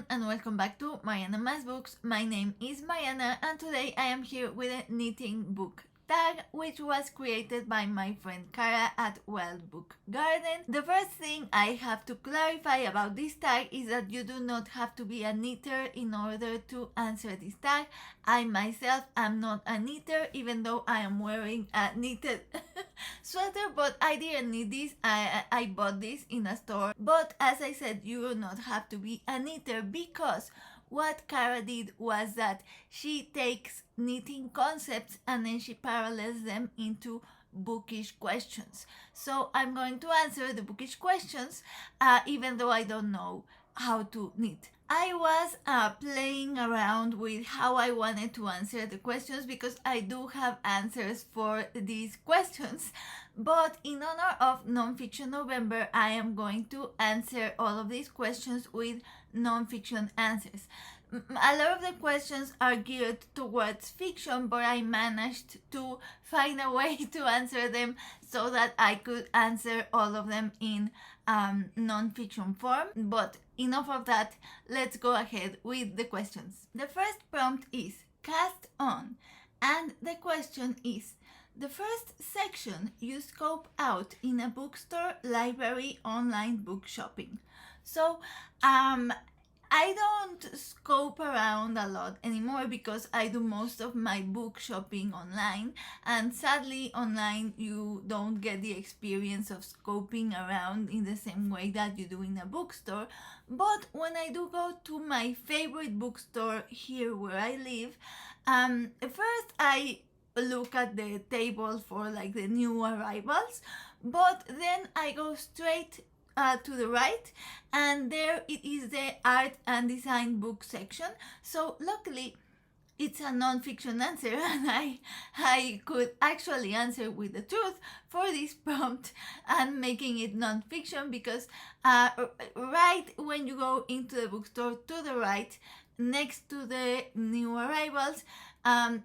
and welcome back to Mariana Mas Books. My name is Mariana and today I am here with a knitting book tag which was created by my friend Cara at Wild Book Garden. The first thing I have to clarify about this tag is that you do not have to be a knitter in order to answer this tag. I myself am not a knitter, even though I am wearing a knitted sweater, but I didn't need this. I bought this in a store, but as I said, you do not have to be a knitter because what Cara did was that she takes knitting concepts and then she parallels them into bookish questions. So I'm going to answer the bookish questions even though I don't know how to knit. I was playing around with how I wanted to answer the questions because I do have answers for these questions, but in honor of Nonfiction November, I am going to answer all of these questions with nonfiction answers. A lot of the questions are geared towards fiction, but I managed to find a way to answer them so that I could answer all of them in non-fiction form. But enough of that, let's go ahead with the questions. The first prompt is cast on, and the question is: the first section you scope out in a bookstore, library, online book shopping. So I don't scope around a lot anymore because I do most of my book shopping online, and sadly online you don't get the experience of scoping around in the same way that you do in a bookstore. But when I do go to my favorite bookstore here where I live, first I look at the table for like the new arrivals, but then I go straight to the right, and there it is, the art and design book section. So luckily it's a non-fiction answer, and I could actually answer with the truth for this prompt and making it non-fiction because right when you go into the bookstore, to the right next to the new arrivals,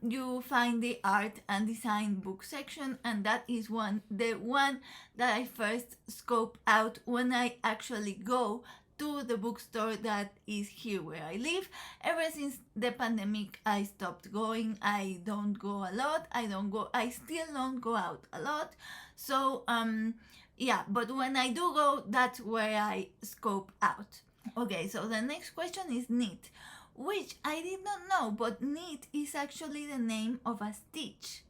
you find the art and design book section, and that is the one that I first scope out when I actually go to the bookstore that is here where I live. Ever since the pandemic, I stopped going. I don't go a lot. I still don't go out a lot. So yeah, but when I do go, that's where I scope out. Okay, so the next question is knit, which I did not know, but knit is actually the name of a stitch.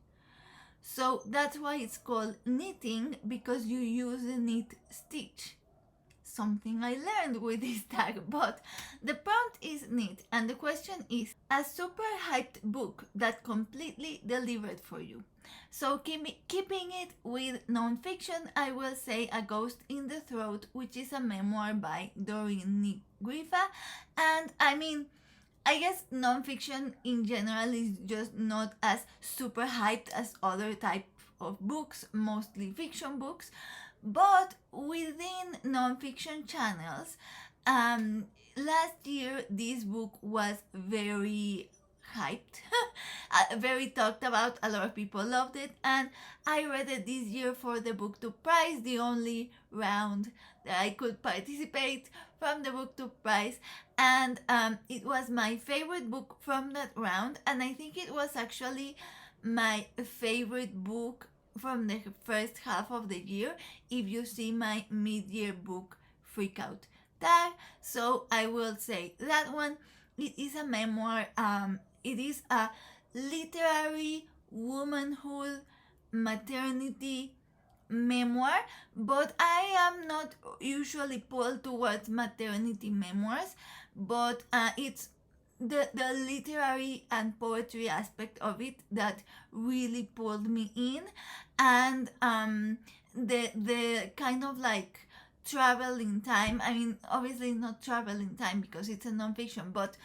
So that's why it's called knitting, because you use the knit stitch. Something I learned with this tag. But the prompt is knit, and the question is a super hyped book that completely delivered for you. So keeping it with nonfiction, I will say A Ghost in the Throat, which is a memoir by Doreen Grifa. And I mean, I guess nonfiction in general is just not as super hyped as other type of books, mostly fiction books. But within nonfiction channels, last year this book was very hyped, very talked about. A lot of people loved it, and I read it this year for the BookTube prize, the only round that I could participate from the BookTube prize, and it was my favorite book from that round, and I think it was actually my favorite book from the first half of the year, if you see my mid-year book freakout tag. So I will say that one. It is a memoir. It is a literary womanhood maternity memoir, but I am not usually pulled towards maternity memoirs, but it's the literary and poetry aspect of it that really pulled me in, and the kind of like travel in time. I mean, obviously not travel in time because it's a nonfiction, but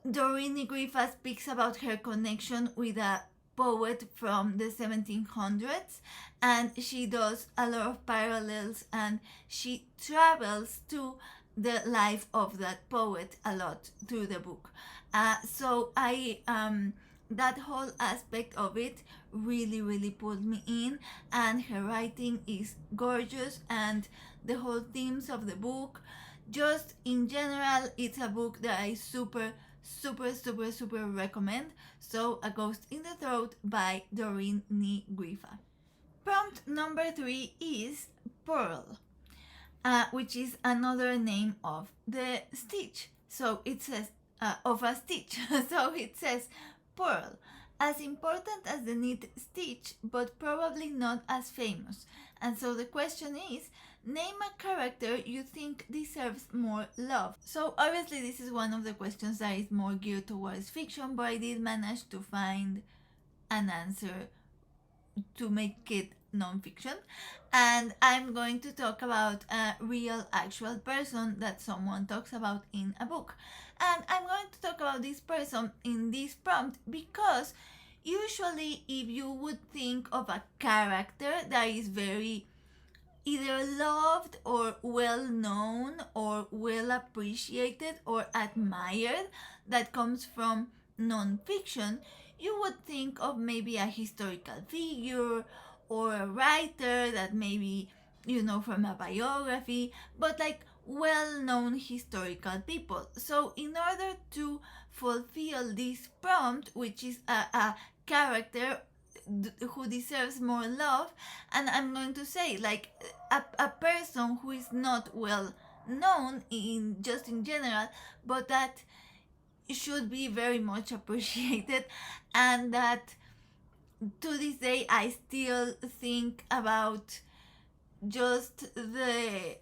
Doreen Grifa speaks about her connection with a poet from the 1700s, and she does a lot of parallels, and she travels to the life of that poet a lot through the book. So I that whole aspect of it really pulled me in, and her writing is gorgeous, and the whole themes of the book Just in general, it's a book that I super recommend. So, A Ghost in the Throat by Doreen Griffith. Prompt number 3 is Purl, which is another name of the stitch. So it says, of a stitch. So it says, Purl, as important as the knit stitch, but probably not as famous. And so the question is, name a character you think deserves more love. So obviously this is one of the questions that is more geared towards fiction, but I did manage to find an answer to make it nonfiction, and I'm going to talk about a real actual person that someone talks about in a book. And I'm going to talk about this person in this prompt because usually if you would think of a character that is very either loved or well known or well appreciated or admired that comes from nonfiction, you would think of maybe a historical figure or a writer that maybe you know from a biography, but like well known historical people. So, in order to fulfill this prompt, which is a character who deserves more love, and I'm going to say like a person who is not well known in just in general, but that should be very much appreciated, and that to this day I still think about just the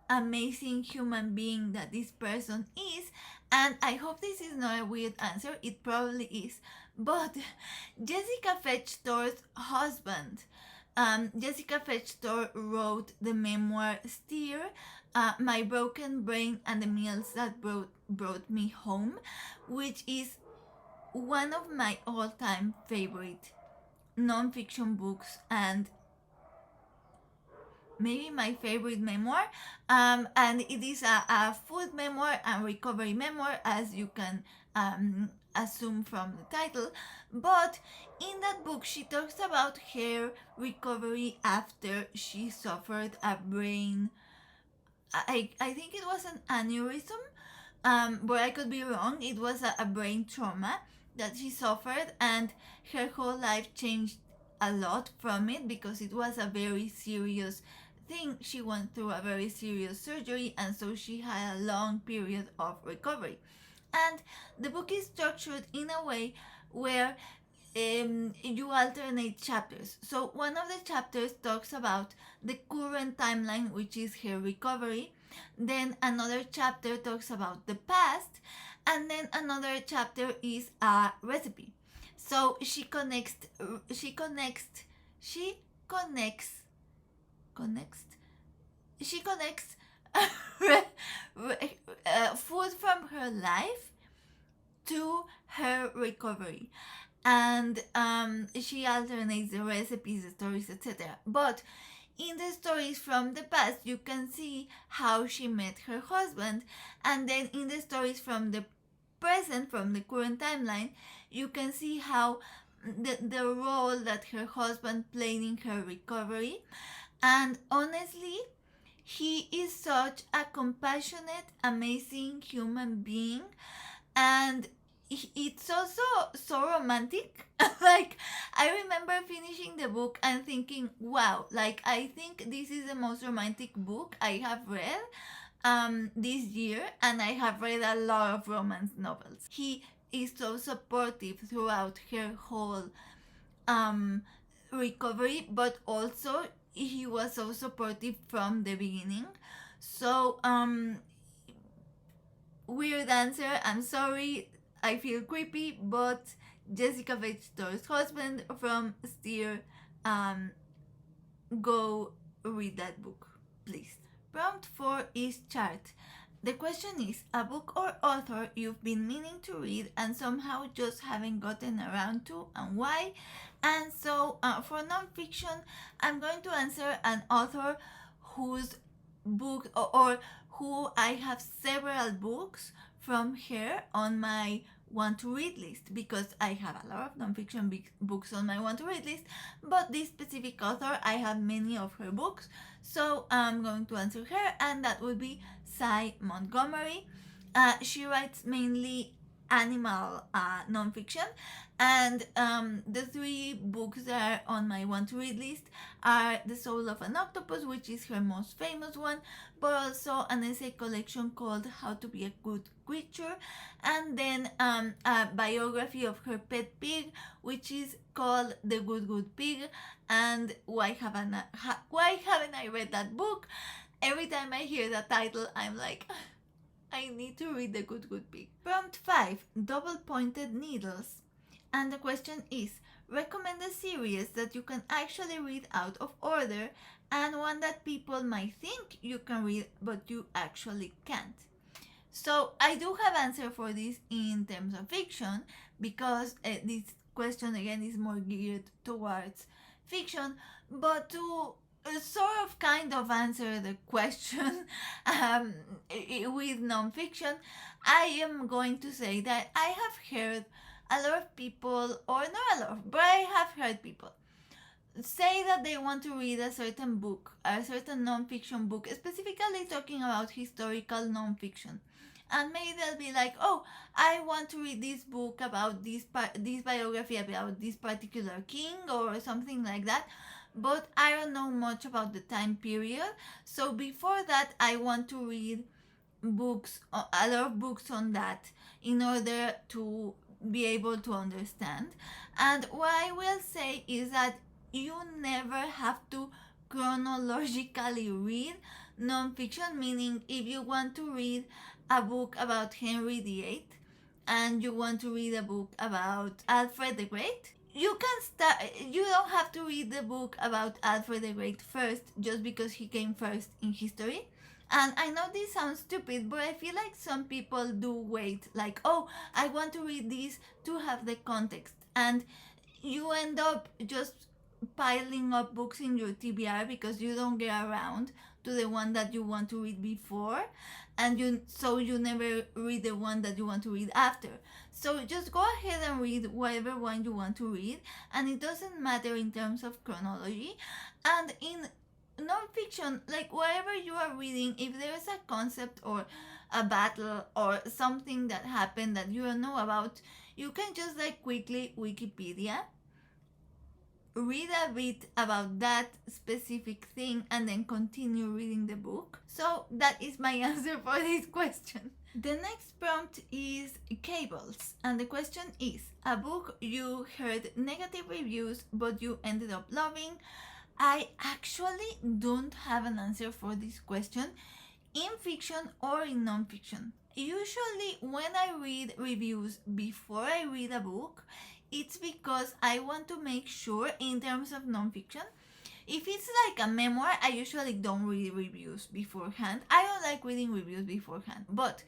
amazing human being that this person is. And I hope this is not a weird answer, it probably is, but Jessica Fetchtor's husband. Jessica Fetchtor wrote the memoir Steer, My Broken Brain and the Meals That Brought Me Home, which is one of my all-time favorite nonfiction books and maybe my favorite memoir. And it is a food memoir and recovery memoir, as you can assume from the title. But in that book, she talks about her recovery after she suffered a brain. I think it was an aneurysm, but I could be wrong. It was a brain trauma that she suffered, and her whole life changed a lot from it because it was a very serious thing. She went through a very serious surgery, and so she had a long period of recovery. And the book is structured in a way where you alternate chapters. So one of the chapters talks about the current timeline, which is her recovery. Then another chapter talks about the past, and then another chapter is a recipe. So she connects she connects food from her life to her recovery, and she alternates the recipes, the stories, etc. But in the stories from the past, you can see how she met her husband, and then in the stories from the present, from the current timeline, you can see how the role that her husband played in her recovery. And honestly, he is such a compassionate, amazing human being, and it's also so romantic. Like, I remember finishing the book and thinking, wow, like I think this is the most romantic book I have read this year, and I have read a lot of romance novels. He is so supportive throughout her whole recovery, but also he was so supportive from the beginning. So weird answer, I'm sorry, I feel creepy, but Jessica Fetchtor's husband from Steer, go read that book, please. Prompt 4 is chart. The question is a book or author you've been meaning to read and somehow just haven't gotten around to, and why. And so for nonfiction, I'm going to answer an author whose book or who I have several books from her on my want to read list, because I have a lot of nonfiction books on my want to read list, but this specific author, I have many of her books, so I'm going to answer her, and that would be Cy Montgomery. She writes mainly animal nonfiction, and the three books that are on my want to read list are The Soul of an Octopus, which is her most famous one, but also an essay collection called How to Be a Good Creature, and then a biography of her pet pig, which is called The Good Pig. And why haven't I read that book? Every time I hear that title, I'm like, I need to read The Good Pig. Prompt 5, Double Pointed Needles. And the question is, recommend a series that you can actually read out of order, and one that people might think you can read but you actually can't. So I do have answer for this in terms of fiction, because this question again is more geared towards fiction, but to sort of kind of answer the question with nonfiction, I am going to say that I have heard a lot of people, or not a lot of, but I have heard people say that they want to read a certain book, a certain nonfiction book, specifically talking about historical nonfiction. And maybe they'll be like, oh, I want to read this book about this biography about this particular king or something like that, but I don't know much about the time period. So before that, I want to read books, a lot of books on that, in order to be able to understand. And what I will say is that you never have to chronologically read nonfiction, meaning if you want to read a book about Henry VIII and you want to read a book about Alfred the Great, you can start. You don't have to read the book about Alfred the Great first just because he came first in history. And I know this sounds stupid, but I feel like some people do wait, like, oh, I want to read this to have the context. And you end up just piling up books in your TBR because you don't get around to the one that you want to read before, and you never read the one that you want to read after. So just go ahead and read whatever one you want to read, and it doesn't matter in terms of chronology. And in nonfiction, like whatever you are reading, if there is a concept or a battle or something that happened that you don't know about, you can just like quickly Wikipedia, read a bit about that specific thing, and then continue reading the book. So that is my answer for this question. The next prompt is cables, and the question is, a book you heard negative reviews but you ended up loving. I actually don't have an answer for this question in fiction or in nonfiction. Usually when I read reviews before I read a book, it's because I want to make sure, in terms of nonfiction, if it's like a memoir, I usually don't read reviews beforehand. I don't like reading reviews beforehand, but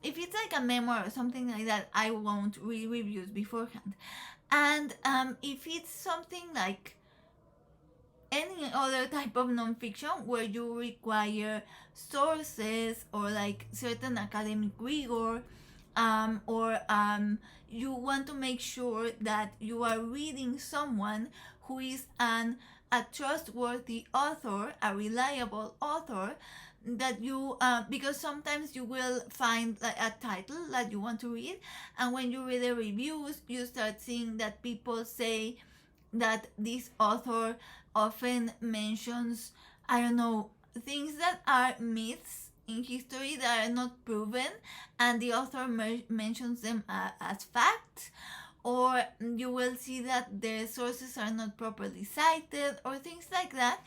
if it's like a memoir or something like that, I won't read reviews beforehand. And if it's something like any other type of nonfiction where you require sources or like certain academic rigor, or you want to make sure that you are reading someone who is a trustworthy author, a reliable author, that you because sometimes you will find like a title that you want to read, and when you read the reviews, you start seeing that people say that this author often mentions, I don't know, things that are myths in history that are not proven, and the author mentions them as facts, or you will see that the sources are not properly cited, or things like that.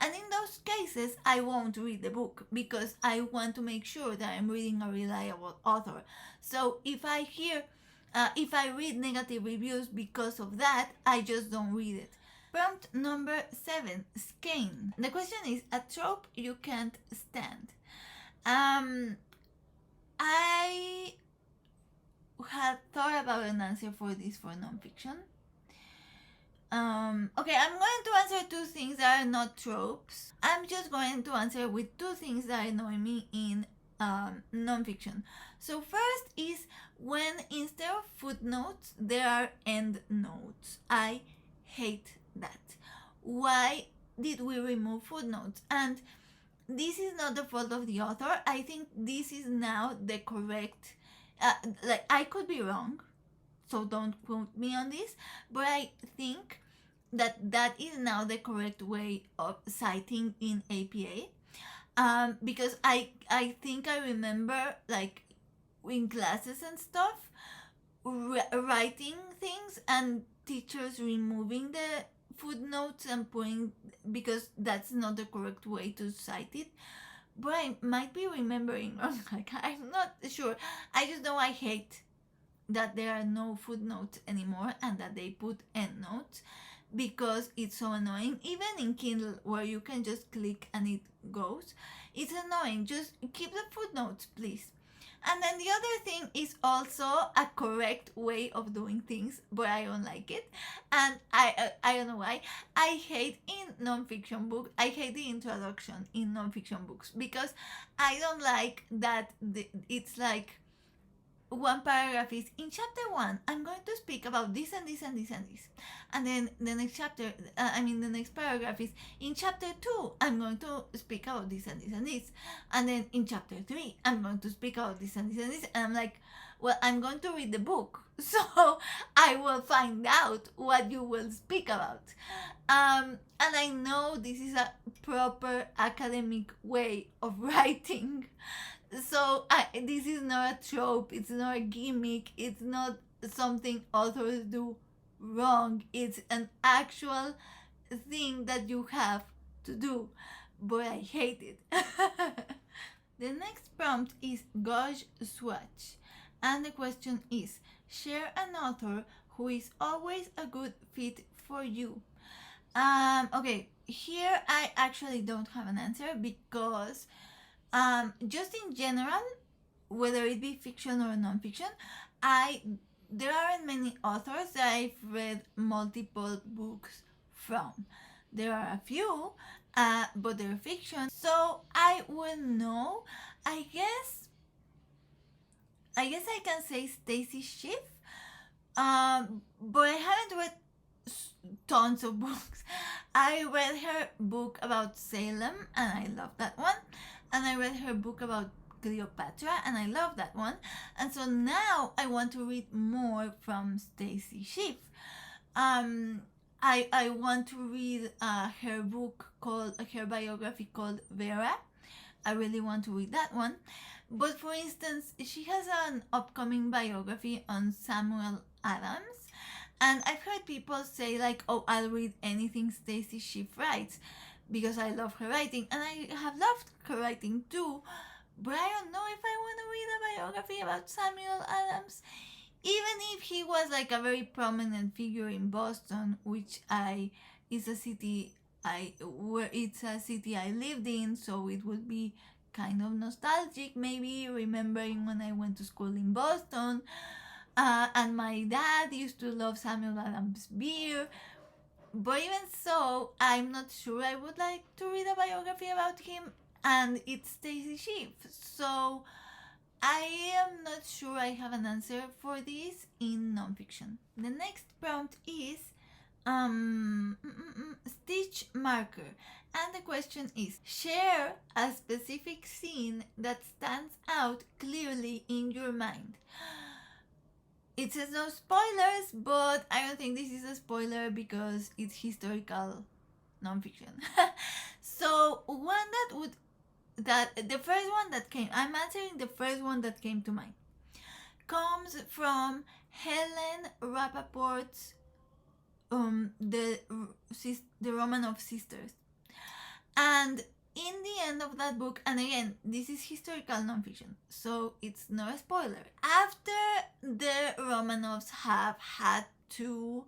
And in those cases, I won't read the book because I want to make sure that I'm reading a reliable author. So if I read negative reviews because of that, I just don't read it. Prompt number 7, skein. The question is, a trope you can't stand. I had thought about an answer for this for nonfiction. Okay, I'm going to answer 2 things that are not tropes. I'm just going to answer with 2 things that annoy me in nonfiction. So first is when instead of footnotes there are endnotes. I hate that. Why did we remove footnotes? And this is not the fault of the author. I think this is now the correct, like I could be wrong, so don't quote me on this, but I think that is now the correct way of citing in APA. Because I think I remember, like, in classes and stuff, writing things and teachers removing the footnotes and putting, because that's not the correct way to cite it. But I might be remembering wrong. Like, I'm not sure. I just know I hate that there are no footnotes anymore and that they put endnotes, because it's so annoying. Even in Kindle, where you can just click and it goes, it's annoying. Just keep the footnotes, please. And then the other thing is also a correct way of doing things, but I don't like it. And I don't know why. I hate in nonfiction books, I hate the introduction in nonfiction books, because I don't like that it's like one paragraph is, in chapter 1 I'm going to speak about this and this and this and this, and then the next chapter, the next paragraph is, in chapter 2 I'm going to speak about this and this and this, and then in chapter 3 I'm going to speak about this and this and this, and I'm like, well, I'm going to read the book, so I will find out what you will speak about. And I know this is a proper academic way of writing, so this is not a trope, it's not a gimmick, it's not something authors do wrong, it's an actual thing that you have to do, but I hate it. The next prompt is Gauge Swatch, and the question is, share an author who is always a good fit for you. Okay, here I actually don't have an answer, because just in general, whether it be fiction or non-fiction, there aren't many authors that I've read multiple books from. There are a few, but they're fiction, so I will know. I guess I can say Stacy Schiff, but I haven't read tons of books. I read her book about Salem and I love that one, and I read her book about Cleopatra and I love that one, and so now I want to read more from Stacy Schiff. I want to read her biography called Vera. I really want to read that one. But for instance, she has an upcoming biography on Samuel Adams, and I've heard people say like, oh, I'll read anything Stacy Schiff writes because I love her writing, and I have loved her writing too, but I don't know if I want to read a biography about Samuel Adams, even if he was like a very prominent figure in Boston, which it's a city I lived in, so it would be kind of nostalgic, maybe remembering when I went to school in Boston. And my dad used to love Samuel Adams' beer. But even so, I'm not sure I would like to read a biography about him, and it's Stacy Schiff. So I am not sure I have an answer for this in nonfiction. The next prompt is stitch marker, and the question is, share a specific scene that stands out clearly in your mind. It says no spoilers, but I don't think this is a spoiler because it's historical nonfiction. So the first one that came, I'm answering the first one that came to mind, comes from Helen Rappaport's the Romanov sisters. And in the end of that book, and again, this is historical nonfiction, so it's no spoiler, after the Romanovs have had to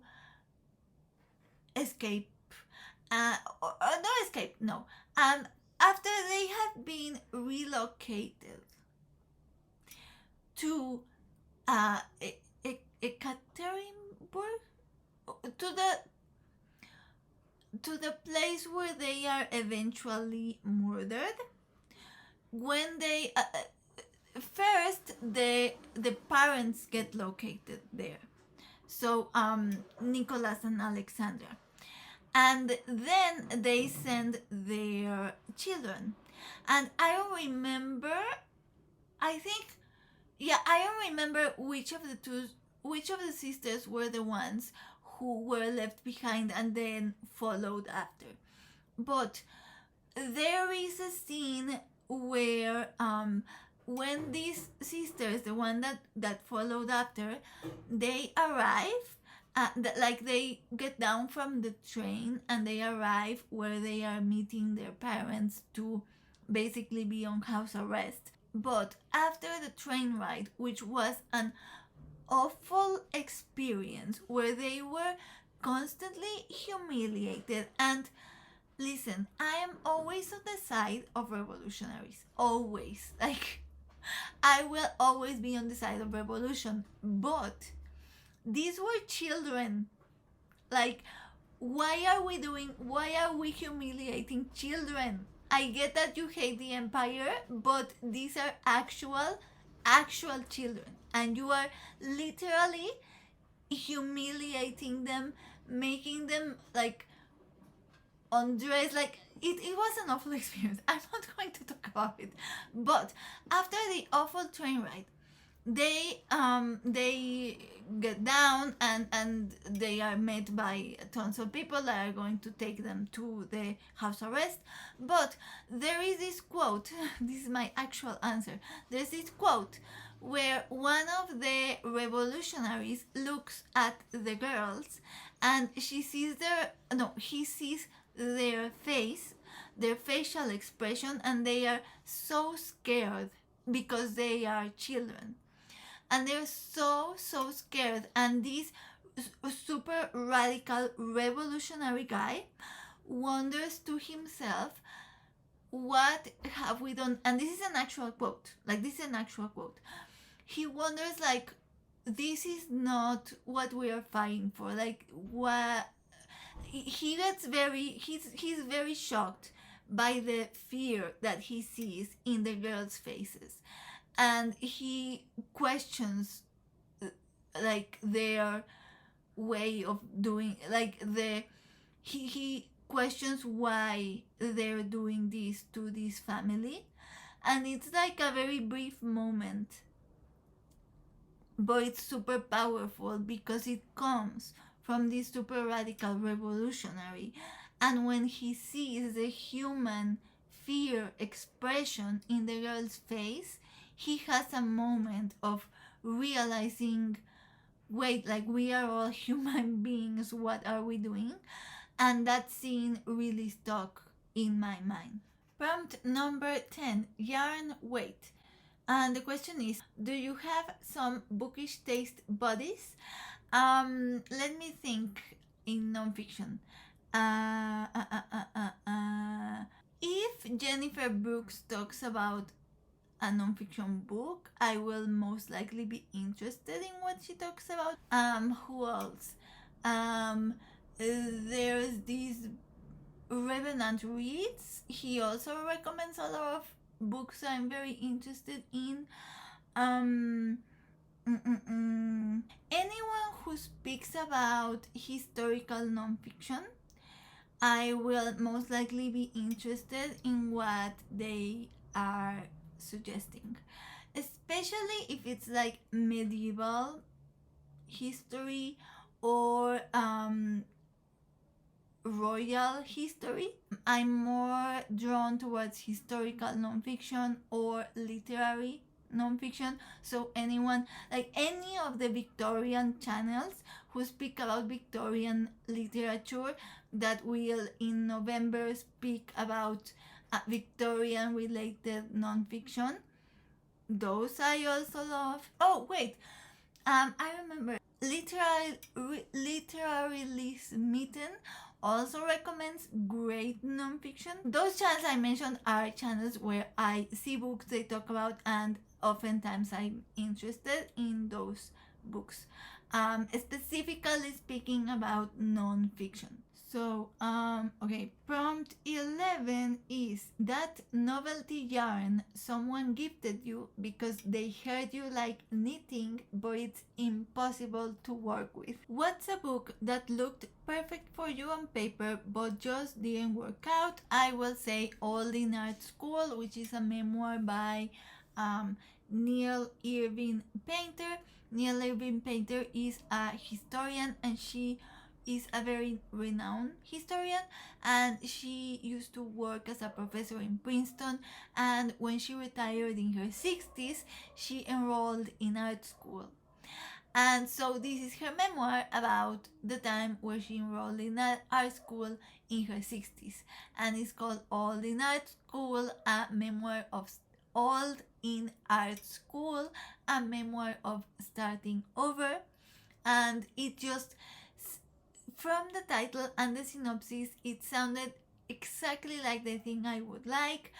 escape, after they have been relocated to Ekaterinburg, to the place where they are eventually murdered. When they the parents get located there. So Nicholas and Alexandra. And then they send their children. And I don't remember, I don't remember which of the sisters were the ones who were left behind and then followed after. But there is a scene where when these sisters, the one that followed after, they arrive, like they get down from the train and they arrive where they are meeting their parents to basically be on house arrest. But after the train ride, which was an awful experience where they were constantly humiliated, and listen, I am always on the side of revolutionaries, always, like I will always be on the side of revolution, but these were children. Like, why are we humiliating children? I get that you hate the empire, but these are actual children, and you are literally humiliating them, making them like undress. Like, it was an awful experience. I'm not going to talk about it, but after the awful train ride, they get down and they are met by tons of people that are going to take them to the house arrest. But there is this quote, this is my actual answer, there's this quote where one of the revolutionaries looks at the girls and he sees their face, their facial expression, and they are so scared because they are children. And they're so scared, and this super radical revolutionary guy wonders to himself, what have we done? And this is an actual quote, he wonders, like, this is not what we are fighting for. Like, what he gets he's very shocked by the fear that he sees in the girls' faces, and he questions like their way of doing, like he questions why they're doing this to this family. And it's like a very brief moment, but it's super powerful because it comes from this super radical revolutionary. And when he sees the human fear expression in the girl's face, he has a moment of realizing, wait, like, we are all human beings, what are we doing? And that scene really stuck in my mind. Prompt number 10, yarn weight. And the question is, do you have some bookish taste buddies? Let me think. In nonfiction, if Jennifer Brooks talks about a nonfiction book, I will most likely be interested in what she talks about. Who else? There's this Revenant Reads. He also recommends a lot of books I'm very interested in. Anyone who speaks about historical nonfiction, I will most likely be interested in what they are suggesting, especially if it's like medieval history or royal history. I'm more drawn towards historical nonfiction or literary nonfiction. So anyone, like any of the Victorian channels who speak about Victorian literature, that will in November speak about Victorian related nonfiction, those I also love. Oh wait, I remember Literally Smitten also recommends great nonfiction. Those channels I mentioned are channels where I see books they talk about, and oftentimes I'm interested in those books, specifically speaking about nonfiction. So, okay, prompt 11 is that novelty yarn someone gifted you because they heard you like knitting, but it's impossible to work with. What's a book that looked perfect for you on paper but just didn't work out? I will say All in Art School, which is a memoir by Neil Irving Painter. Neil Irving Painter is a historian, and she is a very renowned historian, and she used to work as a professor in Princeton, and when she retired in her 60s she enrolled in art school. And so this is her memoir about the time where she enrolled in art school in her 60s, and it's called All in Art School, a memoir of All in Art School, a memoir of starting over. And it just, from the title and the synopsis, it sounded exactly like the thing I would like.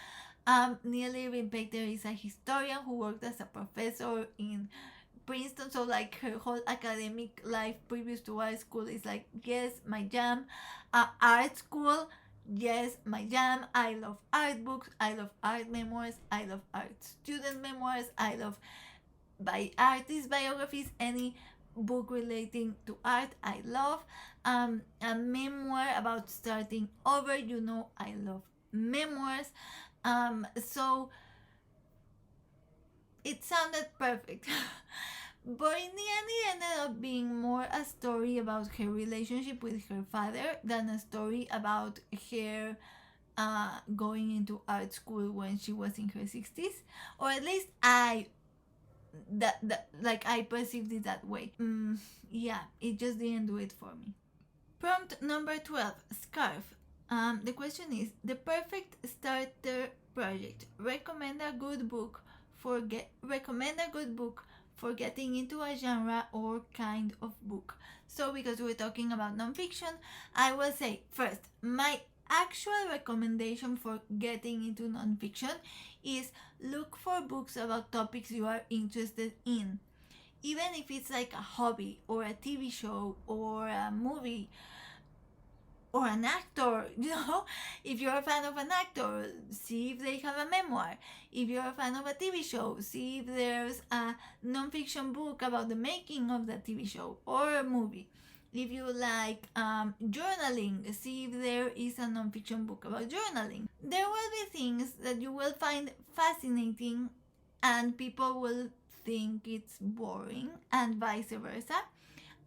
Neil Irving Painter is a historian who worked as a professor in Princeton, so like her whole academic life previous to art school is like, yes, my jam. Art school, yes, my jam. I love art books, I love art memoirs, I love art student memoirs, I love by artist biographies, any book relating to art I love. A memoir about starting over, you know I love memoirs. So it sounded perfect. But in the end, it ended up being more a story about her relationship with her father than a story about her going into art school when she was in her 60s. Or at least I perceived it that way. Yeah, it just didn't do it for me. Prompt number 12, scarf. The question is the perfect starter project. Recommend a good book for getting into a genre or kind of book. So because we're talking about nonfiction, I will say first, my actual recommendation for getting into nonfiction is look for books about topics you are interested in. Even if it's like a hobby or a TV show or a movie or an actor, if you're a fan of an actor, see if they have a memoir. If you're a fan of a TV show, see if there's a nonfiction book about the making of the TV show or a movie. If you like journaling, see if there is a nonfiction book about journaling. There will be things that you will find fascinating and people will think it's boring, and vice versa.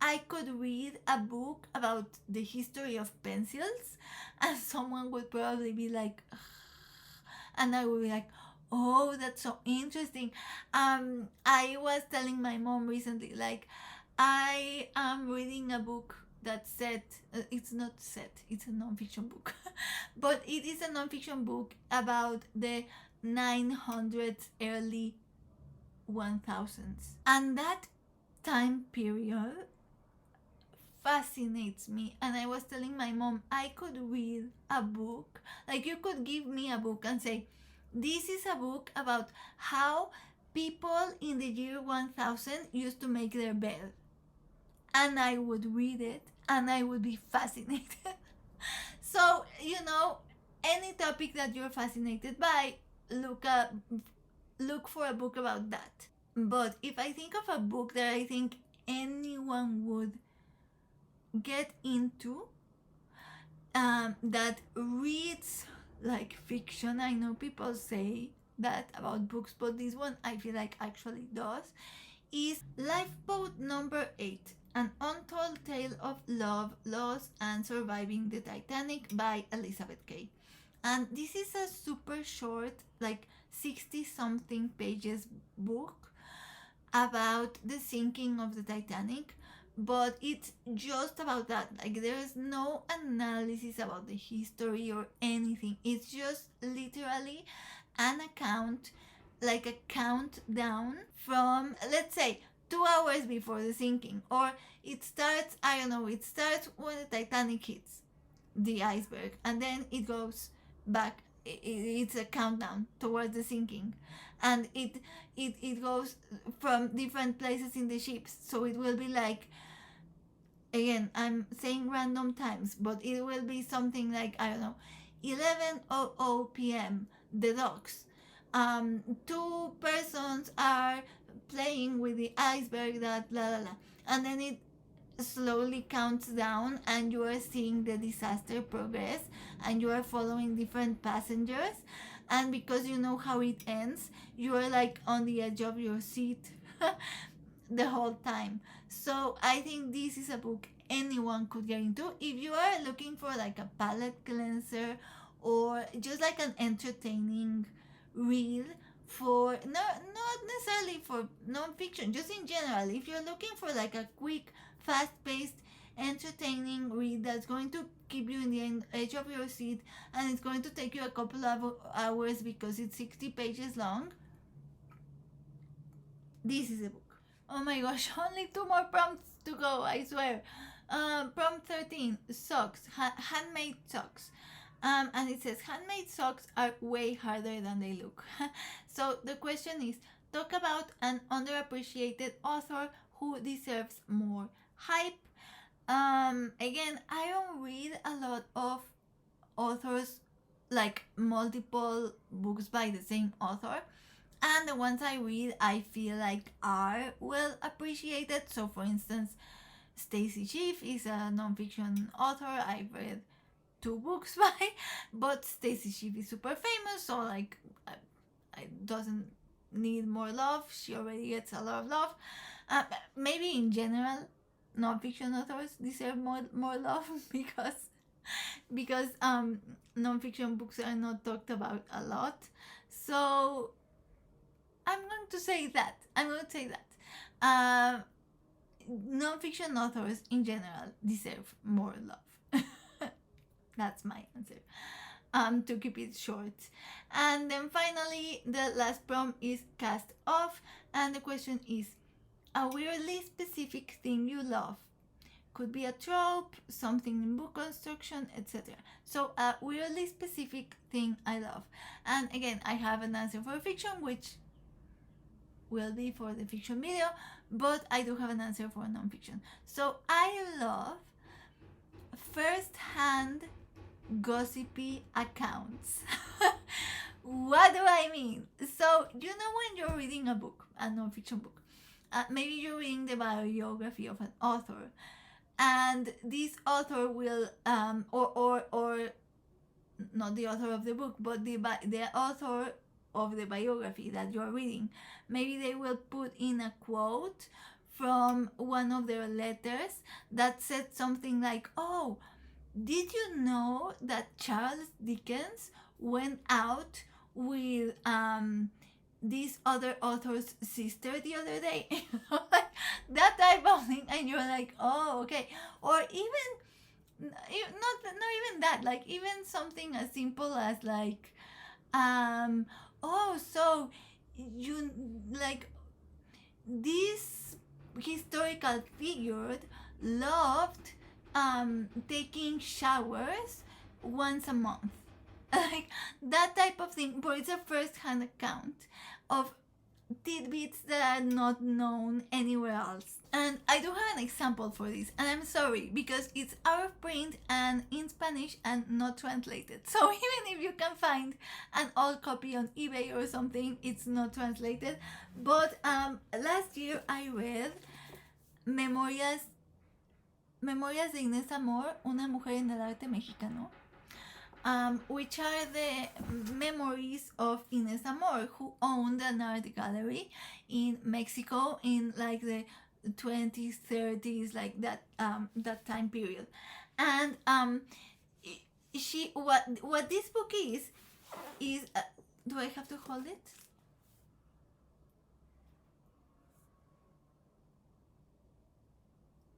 I could read a book about the history of pencils and someone would probably be like, ugh, and I would be like, oh, that's so interesting. I was telling my mom recently, like, I am reading a book that's set, it's not set, it's a nonfiction book, but it is a nonfiction book about the 900s, early 1000s. And that time period fascinates me, and I was telling my mom I could read a book, like you could give me a book and say this is a book about how people in the year 1000 used to make their bed, and I would read it and I would be fascinated. So any topic that you're fascinated by, look for a book about that. But if I think of a book that I think anyone would get into, that reads like fiction, I know people say that about books, but this one I feel like actually does, is Lifeboat Number 8, An Untold Tale of Love, Loss, and Surviving the Titanic by Elizabeth Kay. And this is a super short, like 60 something pages book about the sinking of the Titanic, but it's just about that. Like there's no analysis about the history or anything. It's just literally an account, like a countdown from, let's say, 2 hours before the sinking, or it starts when the Titanic hits the iceberg, and then it goes back. It's a countdown towards the sinking, and it goes from different places in the ships, so it will be like again, I'm saying random times, but it will be something like, I don't know, 11:00 p.m. The dogs. Two persons are playing with the iceberg, that blah blah blah, and then it slowly counts down, and you are seeing the disaster progress, and you are following different passengers, and because you know how it ends, you are like on the edge of your seat the whole time. So I think this is a book anyone could get into if you are looking for like a palate cleanser or just like an entertaining read for not necessarily for non-fiction, just in general. If you're looking for like a quick, fast-paced, entertaining read that's going to keep you in the edge of your seat, and it's going to take you a couple of hours because it's 60 pages long, this is a book. Oh my gosh, only 2 more prompts to go, I swear. Prompt 13, socks, handmade socks. And it says, handmade socks are way harder than they look. So the question is, talk about an underappreciated author who deserves more hype. Again, I don't read a lot of authors, like multiple books by the same author, and the ones I read I feel like are well appreciated. So for instance, Stacy Schiff is a nonfiction author I've read 2 books by, but Stacy Schiff is super famous, so like I doesn't need more love. She already gets a lot of love. Maybe in general, nonfiction authors deserve more love because nonfiction books are not talked about a lot. So I'm going to say that. Nonfiction authors in general deserve more love. That's my answer. To keep it short. And then finally, the last prompt is cast off, and the question is, a weirdly specific thing you love. Could be a trope, something in book construction, etc. So a weirdly specific thing I love. And again, I have an answer for fiction, which will be for the fiction video, but I do have an answer for non-fiction. So I love first-hand gossipy accounts. What do I mean? So you know when you're reading a book, a non-fiction book, maybe you're reading the biography of an author, and this author will or not the author of the book, but the author of the biography that you're reading, maybe they will put in a quote from one of their letters that said something like, oh, did you know that Charles Dickens went out with this other author's sister the other day? Like that type of thing, and you're like, oh, okay. Or even not even that, like even something as simple as like, oh, so you like this historical figure loved taking showers once a month. Like that type of thing, but it's a first-hand account of tidbits that are not known anywhere else. And I do have an example for this, and I'm sorry because it's out of print and in Spanish and not translated. So even if you can find an old copy on eBay or something, it's not translated. But last year I read Memorias de Inés Amor, una mujer en el arte mexicano, which are the memories of Inés Amor, who owned an art gallery in Mexico in like the 20s, 30s, like that time period. And she what this book is do I have to hold it?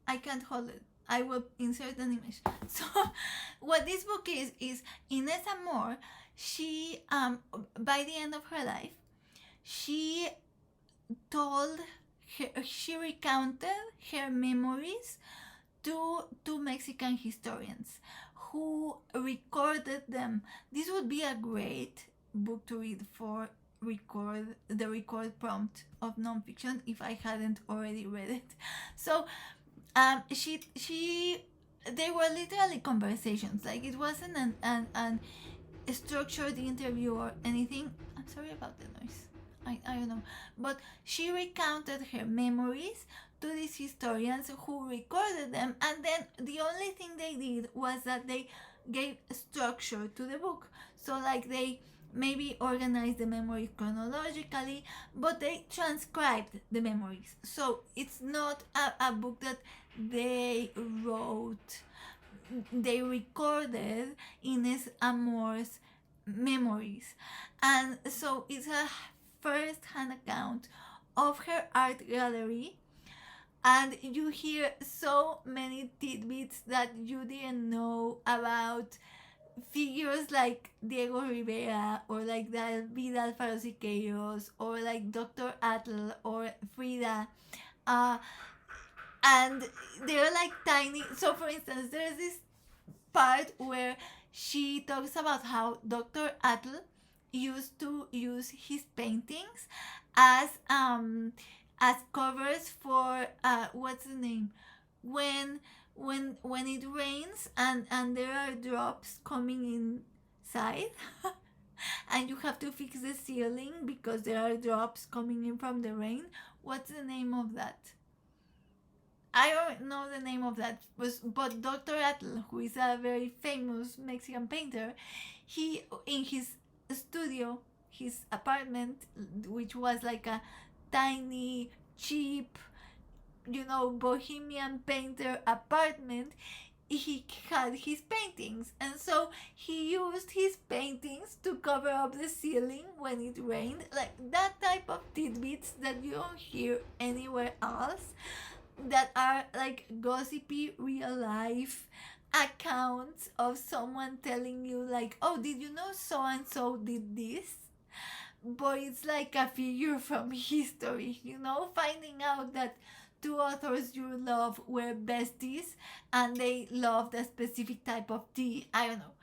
I can't hold it. I will insert an image. So what this book is Inés Amor, she by the end of her life, she recounted her memories to two Mexican historians who recorded them. This would be a great book to read for the record prompt of nonfiction if I hadn't already read it. So She they were literally conversations. Like it wasn't an structured interview or anything. I'm sorry about the noise. I don't know. But she recounted her memories to these historians who recorded them, and then the only thing they did was that they gave structure to the book. So, like, they maybe organized the memories chronologically, but they transcribed the memories. So, it's not a book that they wrote, they recorded Ines Amor's memories. And so it's a first hand account of her art gallery, and you hear so many tidbits that you didn't know about figures like Diego Rivera, or like David Alfaro Siqueiros, or like Dr. Atl or Frida. Uh, and they're like tiny. So, for instance, there's this part where she talks about how Dr. Atl used to use his paintings as covers for what's the name, when when it rains and there are drops coming inside and you have to fix the ceiling because there are drops coming in from the rain. What's the name of that? I don't know the name of that, but Dr. Atl, who is a very famous Mexican painter, he, in his studio, his apartment, which was like a tiny, cheap, bohemian painter apartment, he had his paintings, and so he used his paintings to cover up the ceiling when it rained. Like that type of tidbits that you don't hear anywhere else, that are like gossipy real life accounts of someone telling you, like, oh, did you know so and so did this? But it's like a figure from history, finding out that two authors you love were besties and they loved a specific type of tea. I don't know.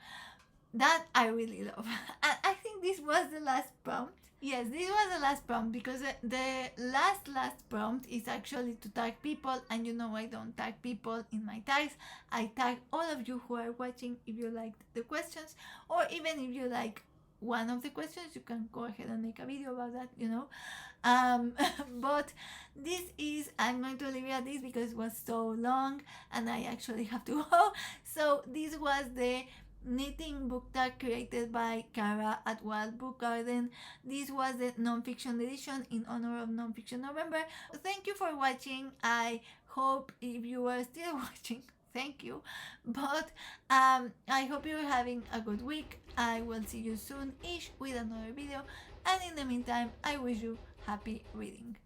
That I really love. And I think this was the last prompt. Yes, this was the last prompt, because the last prompt is actually to tag people, and I don't tag people in my tags. I tag all of you who are watching. If you liked the questions, or even if you like one of the questions, you can go ahead and make a video about that. But I'm going to leave it at this because it was so long and I actually have to go. So this was the knitting book tag created by Cara at Wild Book Garden. This was the nonfiction edition in honor of Nonfiction November. Thank you for watching. I hope, if you are still watching, thank you. But I hope you're having a good week. I will see you soon-ish with another video. And in the meantime, I wish you happy reading.